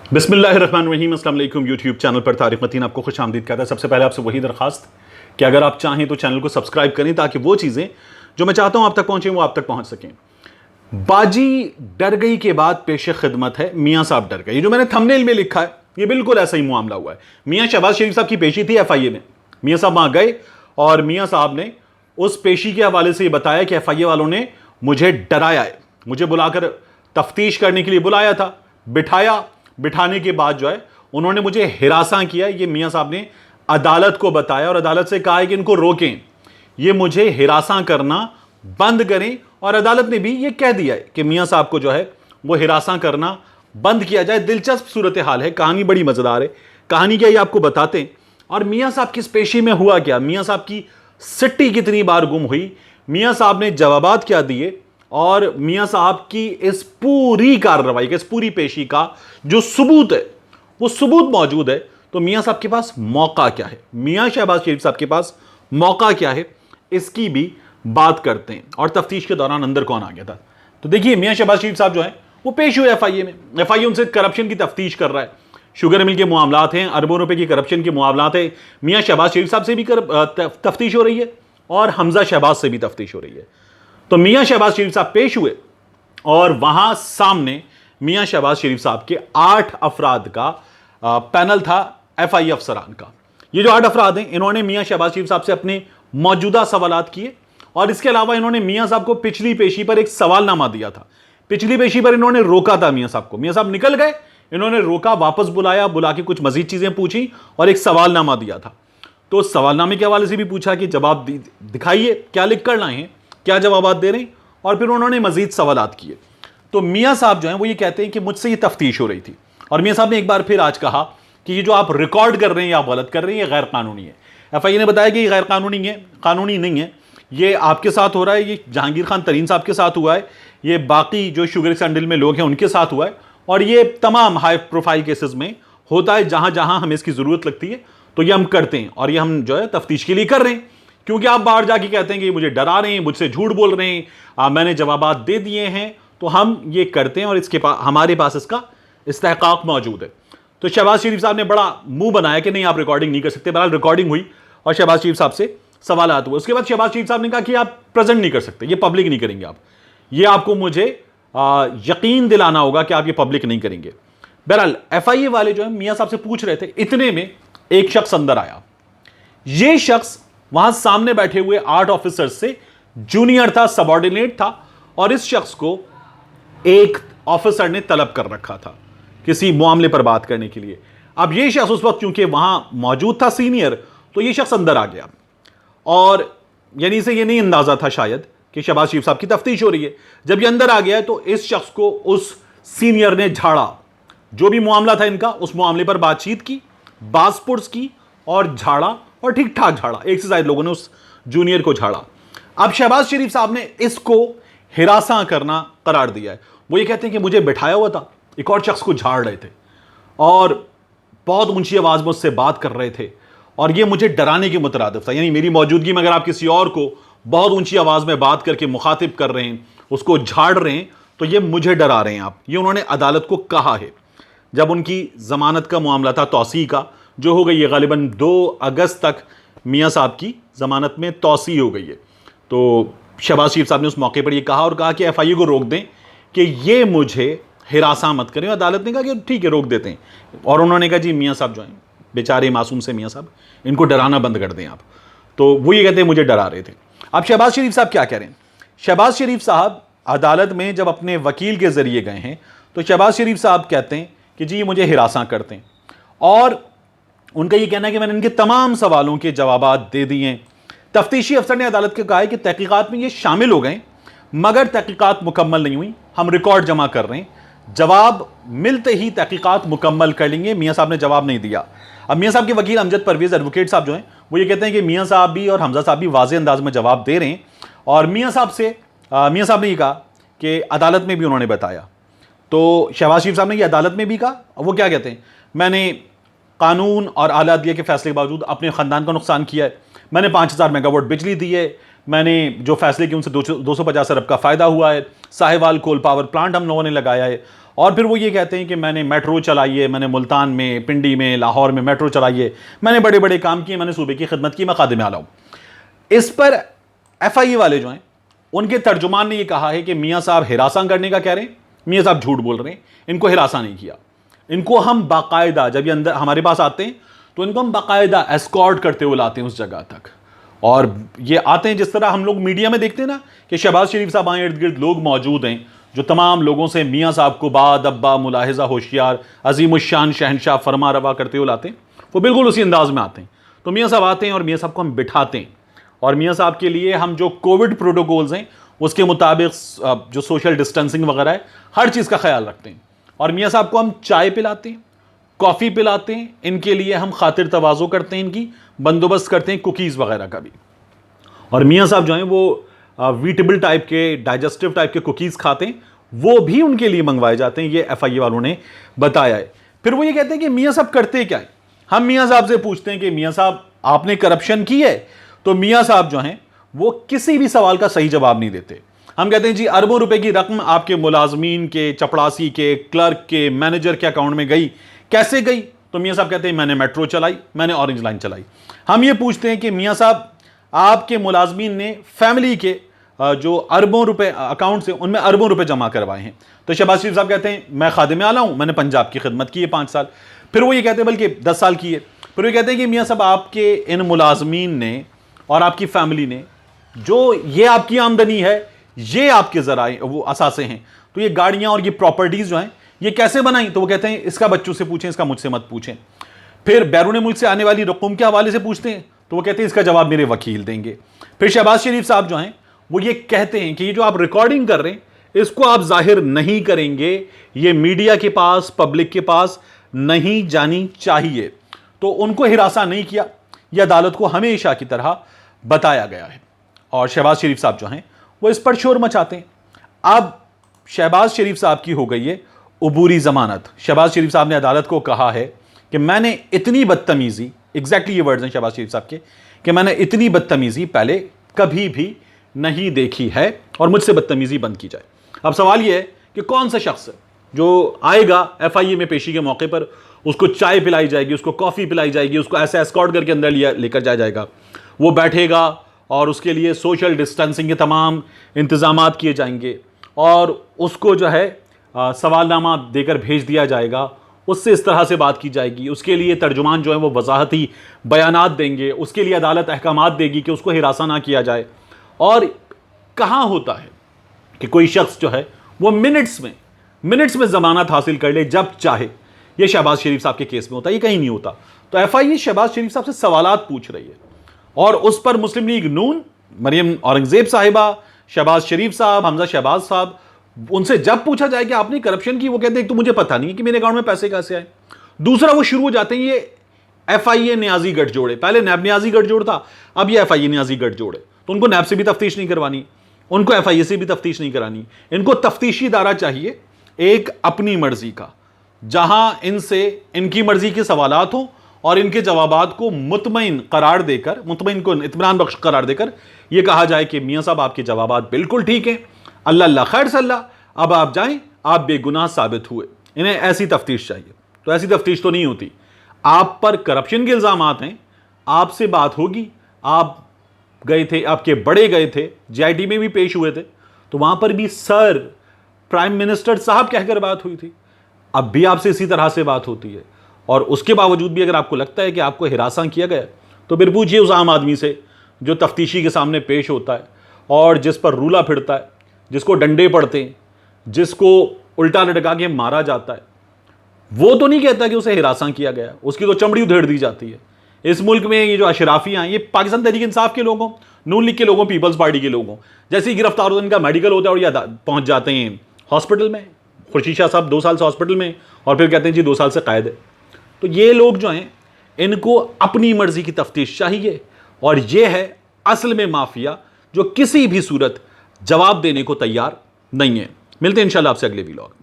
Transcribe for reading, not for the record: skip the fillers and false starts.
बिस्मिल्लाहिर्रहमानिर्रहीम। अस्सलाम वालेकुम। यूट्यूब चैनल पर तारिक मतीन आपको खुश आमदीद कहता है। सबसे पहले आपसे वही दरखास्त कि अगर आप चाहें तो चैनल को सब्सक्राइब करें ताकि वो चीज़ें जो मैं चाहता हूं आप तक पहुंचें वो आप तक पहुंच सकें। बाजी डर गई के बाद पेश खिदमत है मियाँ साहब डर गए। ये जो मैंने थंबनेल में लिखा है ये बिल्कुल ऐसा ही मामला हुआ है। मियाँ शहबाज शरीफ साहब की पेशी थी FIA में। मियाँ साहब वहां गए और मियाँ साहब ने उस पेशी के हवाले से ये बताया कि FIA वालों ने मुझे डराया है, मुझे बुलाकर तफ्तीश करने के लिए बुलाया था, बिठाया, बिठाने के बाद जो है उन्होंने मुझे हिरासा किया। ये मियाँ साहब ने अदालत को बताया और अदालत से कहा है कि इनको रोकें, ये मुझे हिरासा करना बंद करें। और अदालत ने भी ये कह दिया है कि मियाँ साहब को जो है वो हिरासा करना बंद किया जाए। दिलचस्प सूरत हाल है, कहानी बड़ी मजेदार है। कहानी क्या ये आपको बताते हैं। और मियाँ साहब की इस पेशी में हुआ क्या, मियाँ साहब की सिट्टी कितनी बार गुम हुई, मियाँ साहब ने जवाबात क्या दिए, और मियाँ साहब की इस पूरी कार्रवाई का, इस पूरी पेशी का जो सबूत है वो सबूत मौजूद है। तो मियाँ साहब के पास मौका क्या है, मियाँ शहबाज शरीफ साहब के पास मौका क्या है, इसकी भी बात करते हैं। और तफ्तीश के दौरान अंदर कौन आ गया था। तो देखिए मियाँ शहबाज शरीफ साहब जो है वो पेश हुए FIA में। FIA उनसे करप्शन की तफ्तीश कर रहा है। शुगर मिल के मामलात हैं, अरबों रुपए की करप्शन के मामलात है। मियाँ शहबाज शरीफ साहब से भी तफ्तीश हो रही है और हमजा शहबाज से भी तफ्तीश हो रही है। तो मियाँ शहबाज शरीफ साहब पेश हुए और वहां सामने मियाँ शहबाज शरीफ साहब के 8 अफराद का पैनल था FIA अफसरान का। ये जो 8 अफराद हैं इन्होंने मियाँ शहबाज शरीफ साहब से अपने मौजूदा सवालात किए और इसके अलावा इन्होंने मियाँ साहब को पिछली पेशी पर एक सवालनामा दिया था। पिछली पेशी पर इन्होंने रोका था मियाँ साहब को, मियाँ साहब निकल गए, इन्होंने रोका, वापस बुलाया, बुला के कुछ मजीद चीजें पूछी और एक सवालनामा दिया था। तो सवालनामे के हवाले से भी पूछा कि जवाब दिखाइए, क्या लिख कर लाए हैं, क्या जवाब दे रहे हैं, और फिर उन्होंने मजीद सवालात किए। तो मियाँ साहब जो हैं वो ये कहते हैं कि मुझसे ये तफ्तीश हो रही थी और मियाँ साहब ने एक बार फिर आज कहा कि ये जो आप रिकॉर्ड कर रहे हैं या आप गलत कर रहे हैं ये गैर कानूनी है। FIA ने बताया कि ये गैर कानूनी है, कानूनी नहीं है, ये आपके साथ हो रहा है, ये जहांगीर खान तरीन साहब के साथ हुआ है, ये बाकी जो शुगर सैंडल में लोग हैं उनके साथ हुआ है, और ये तमाम हाई प्रोफाइल केसेस में होता है। जहां जहां हमें इसकी जरूरत लगती है तो ये हम करते हैं और ये हम जो है तफ्तीश के लिए कर रहे हैं। क्योंकि आप बाहर जाके कहते हैं कि मुझे डरा रहे हैं, मुझसे झूठ बोल रहे हैं, मैंने जवाबात दे दिए हैं, तो हम ये करते हैं और इसके पास हमारे पास इसका इस्तेहकाक मौजूद है। तो शहबाज शरीफ साहब ने बड़ा मुंह बनाया कि नहीं आप रिकॉर्डिंग नहीं कर सकते। बहरहाल रिकॉर्डिंग हुई और शहबाज शरीफ साहब से सवालात हुए। उसके बाद शहबाज शरीफ साहब ने कहा कि आप प्रेजेंट नहीं कर सकते, ये पब्लिक नहीं करेंगे, आप ये आपको मुझे यकीन दिलाना होगा कि आप ये पब्लिक नहीं करेंगे। बहरहाल FIA वाले जो है मियाँ साहब से पूछ रहे थे, इतने में एक शख्स अंदर आया। ये शख्स वहां सामने बैठे हुए 8 ऑफिसर से जूनियर था, सबऑर्डिनेट था, और इस शख्स को एक ऑफिसर ने तलब कर रखा था किसी मामले पर बात करने के लिए। अब ये शख्स उस वक्त क्योंकि वहां मौजूद था सीनियर, तो ये शख्स अंदर आ गया और यानी इसे ये नहीं अंदाजा था शायद कि शहबाज शरीफ साहब की तफ्तीश हो रही है। जब ये अंदर आ गया तो इस शख्स को उस सीनियर ने झाड़ा। जो भी मामला था इनका उस मामले पर बातचीत की, बासपुर्स की और झाड़ा, और ठीक ठाक झाड़ा। एक से ज्यादा लोगों ने उस जूनियर को झाड़ा। अब शहबाज शरीफ साहब ने इसको हिरासा करना करार दिया है। वो ये कहते हैं कि मुझे बिठाया हुआ था, एक और शख्स को झाड़ रहे थे और बहुत ऊंची आवाज में उससे बात कर रहे थे और ये मुझे डराने के मुतरादिफ था। यानी मेरी मौजूदगी में अगर आप किसी और को बहुत ऊंची आवाज में बात करके मुखातिब कर रहे हैं, उसको झाड़ रहे हैं, तो ये मुझे डरा रहे हैं आप। ये उन्होंने अदालत को कहा है जब उनकी जमानत का मामला था तौसी का, जो हो गई है गालिबन 2 अगस्त तक मियाँ साहब की जमानत में तौसी हो गई है। तो शहबाज शरीफ साहब ने उस मौके पर यह कहा और कहा कि FIA को रोक दें कि ये मुझे हिरासा मत करें। अदालत ने कहा कि ठीक है रोक देते हैं, और उन्होंने कहा जी मियाँ साहब जो हैं बेचारे मासूम से मियाँ साहब, इनको डराना बंद कर दें आप। तो वो ये कहते हैं मुझे डरा रहे थे। अब शहबाज शरीफ साहब क्या कह रहे हैं। शहबाज शरीफ साहब अदालत में जब अपने वकील के जरिए गए हैं तो शहबाज शरीफ साहब कहते हैं कि जी मुझे हिरासा करते हैं, और उनका ये कहना है कि मैंने इनके तमाम सवालों के जवाबात दे दिए हैं। तफ्तीशी अफसर ने अदालत को कहा है कि तहकीकात में ये शामिल हो गए मगर तहकीकात मुकम्मल नहीं हुई, हम रिकॉर्ड जमा कर रहे हैं, जवाब मिलते ही तहकीकात मुकम्मल कर लेंगे। मियाँ साहब ने जवाब नहीं दिया। अब मियाँ साहब के वकील अमजद परवेज एडवोकेट साहब जो हैं वो ये कहते हैं कि मियाँ साहब भी और हमजा साहब भी वाज़ेह अंदाज में जवाब दे रहे हैं, और मियाँ साहब ने ये कहा कि अदालत में भी उन्होंने बताया। तो शहबाज शरीफ साहब ने ये अदालत में भी कहा। वो क्या कहते हैं, मैंने कानून और आला अदलिया के फैसले के बावजूद अपने ख़ानदान का नुकसान किया है, मैंने 5000 मेगावाट बिजली दी है, मैंने जो फैसले किए उनसे 250 अरब का फ़ायदा हुआ है, साहिवाल कोल पावर प्लांट हम लोगों ने लगाया है, और फिर वो ये कहते हैं कि मैंने मेट्रो चलाई है, मैंने मुल्तान में, पिंडी में, लाहौर में मेट्रो चलाई है, मैंने बड़े बड़े काम किए, मैंने सूबे की खिदमत की, मैं खादिम आला हूँ। इस पर FIA वाले जो हैं उनके तर्जुमान ने यह कहा है कि मियाँ साहब हिरासा करने का कह रहे हैं, मियाँ साहब झूठ बोल रहे हैं, इनको हिरासा नहीं किया। इनको हम बाकायदा, जब ये अंदर हमारे पास आते हैं तो इनको हम बाकायदा एस्कॉर्ट करते हुए लाते हैं उस जगह तक। और ये आते हैं जिस तरह हम लोग मीडिया में देखते हैं ना कि शहबाज शरीफ साहब आए, इर्द गिर्द लोग मौजूद हैं जो तमाम लोगों से मियाँ साहब को बाद अब्बा मुलाहिजा होशियार अजीमुशान शहनशाह फरमा रवा करते हुए लाते हैं, वो बिल्कुल उसी अंदाज में आते हैं। तो मियाँ साहब आते हैं और मियाँ साहब को हम बिठाते हैं और मियाँ साहब के लिए हम जो कोविड प्रोटोकॉल्स हैं उसके मुताबिक जो सोशल डिस्टेंसिंग वगैरह है हर चीज़ का ख्याल रखते हैं। और मियाँ साहब को हम चाय पिलाते हैं, कॉफ़ी पिलाते हैं, इनके लिए हम खातिर तवाज़ो करते हैं, इनकी बंदोबस्त करते हैं कुकीज़ वगैरह का भी। और मियाँ साहब जो हैं वो वीटेबल टाइप के, डाइजेस्टिव टाइप के कुकीज़ खाते हैं, वो भी उनके लिए मंगवाए जाते हैं, ये FIA वालों ने बताया है। फिर वो ये कहते हैं कि मियाँ साहब करते क्या है। हम मियाँ साहब से पूछते हैं कि मियाँ साहब आपने करप्शन की है, तो मियाँ साहब जो हैं वो किसी भी सवाल का सही जवाब नहीं देते। हम कहते हैं जी अरबों रुपए की रकम आपके मुलाजमीन के, चपड़ासी के, क्लर्क के, मैनेजर के अकाउंट में गई, कैसे गई? तो मियाँ साहब कहते हैं मैंने मेट्रो चलाई, मैंने ऑरेंज लाइन चलाई। हम ये पूछते हैं कि मियाँ साहब आपके मुलाजमीन ने फैमिली के जो अरबों रुपए अकाउंट से उनमें अरबों रुपए जमा करवाए हैं। तो शहबाज शरीफ साहब कहते हैं मैं खादिम आला हूँ, मैंने पंजाब की खिदमत की है 5 साल। फिर वो ये कहते हैं बल्कि 10 साल की है। फिर वो कहते हैं कि मियाँ साहब आपके इन मुलाजमीन ने और आपकी फैमिली ने जो ये आपकी आमदनी है, ये आपके ज़राए वो असासे हैं, तो ये गाड़ियाँ और ये प्रॉपर्टीज़ जो हैं ये कैसे बनाई? तो वो कहते हैं इसका बच्चों से पूछें, इसका मुझसे मत पूछें। फिर बैरून मुल्क से आने वाली रकूम के हवाले से पूछते हैं, तो वो कहते हैं इसका जवाब मेरे वकील देंगे। फिर शहबाज शरीफ साहब जो हैं वो ये कहते हैं कि ये जो आप रिकॉर्डिंग कर रहे हैं इसको आप जाहिर नहीं करेंगे, ये मीडिया के पास, पब्लिक के पास नहीं जानी चाहिए। तो उनको हिरासा नहीं किया, यह अदालत को हमेशा की तरह बताया गया है। और शहबाज शरीफ साहब जो हैं वो इस पर शोर मचाते हैं। अब शहबाज शरीफ साहब की हो गई है उबूरी जमानत। शहबाज शरीफ साहब ने अदालत को कहा है कि मैंने इतनी बदतमीजी, एग्जैक्टली ये वर्ड्स हैं शहबाज शरीफ साहब के, कि मैंने इतनी बदतमीजी पहले कभी भी नहीं देखी है और मुझसे बदतमीजी बंद की जाए। अब सवाल यह है कि कौन सा शख्स है जो आएगा FIA में पेशी के मौके पर, उसको चाय पिलाई जाएगी, उसको कॉफ़ी पिलाई जाएगी, उसको ऐसे एस्कॉर्ट करके अंदर लेकर जाया जाएगा, वो बैठेगा और उसके लिए सोशल डिस्टेंसिंग के तमाम इंतजाम किए जाएंगे और उसको जो है सवालनामा देकर भेज दिया जाएगा, उससे इस तरह से बात की जाएगी, उसके लिए तर्जुमान जो है वो वजाहती बयानात देंगे, उसके लिए अदालत अहकामात देगी कि उसको हिरासा ना किया जाए। और कहाँ होता है कि कोई शख्स जो है वो मिनट्स में ज़मानत हासिल कर ले जब चाहे। ये शहबाज शरीफ साहब के केस में होता है, ये कहीं नहीं होता। तो FIA शहबाज शरीफ साहब से सवालात पूछ रही है और उस पर मुस्लिम लीग नून, मरियम औरंगजेब साहिबा, शहबाज शरीफ साहब, हमजा शहबाज साहब, उनसे जब पूछा जाए कि आपने करप्शन की, वो कहते हैं तो मुझे पता नहीं कि मेरे अकाउंट में पैसे कैसे आए। दूसरा, वो शुरू हो जाते हैं ये FIA न्याजी गठजोड़ है, पहले नैब न्याजी गठजोड़ था, अब ये FIA न्याजी गठजोड़ है। तो उनको नैब से भी तफ्तीश नहीं करवानी, उनको FIA से भी तफ्तीश नहीं करानी, इनको तफ्तीशी इदारा चाहिए एक अपनी मर्जी का, जहां इनसे इनकी मर्जी के सवालात हो और इनके जवाबात को मुतमईन करार देकर, मुतमईन को इत्मीनान बख्श करार देकर यह कहा जाए कि मियाँ साहब आपके जवाबात बिल्कुल ठीक हैं, अल्लाह अल्लाह खैर सल्ला, अब आप जाएं, आप बेगुनाह साबित हुए। इन्हें ऐसी तफ्तीश चाहिए। तो ऐसी तफ्तीश तो नहीं होती। आप पर करप्शन के इल्ज़ामात हैं, आपसे बात होगी, आप गए थे, आपके बड़े गए थे, JIT में भी पेश हुए थे, तो वहां पर भी सर प्राइम मिनिस्टर साहब कहकर बात हुई थी। अब भी आपसे इसी तरह से बात होती है और उसके बावजूद भी अगर आपको लगता है कि आपको हिरासा किया गया, तो फिर पूछिए उस आम आदमी से जो तफ्तीशी के सामने पेश होता है और जिस पर रूला फिरता है, जिसको डंडे पड़ते हैं, जिसको उल्टा लटका के मारा जाता है, वो तो नहीं कहता कि उसे हिरासा किया गया, उसकी तो चमड़ी उधेड़ दी जाती है। इस मुल्क में ये जो अशराफियाँ हैं, ये पाकिस्तान तहरीक इंसाफ के लोगों, नून लीग के लोगों, पीपल्स पार्टी के लोगों, जैसे ही गिरफ्तार होता है इनका मेडिकल होता है और ये पहुँच जाते हैं हॉस्पिटल में। खुर्शीद शाह साहब 2 साल से हॉस्पिटल में और फिर कहते हैं जी 2 साल से कैद है। तो ये लोग जो हैं इनको अपनी मर्जी की तफ्तीश चाहिए और ये है असल में माफिया जो किसी भी सूरत जवाब देने को तैयार नहीं है। मिलते हैं इंशाल्लाह आपसे अगले व्लॉग।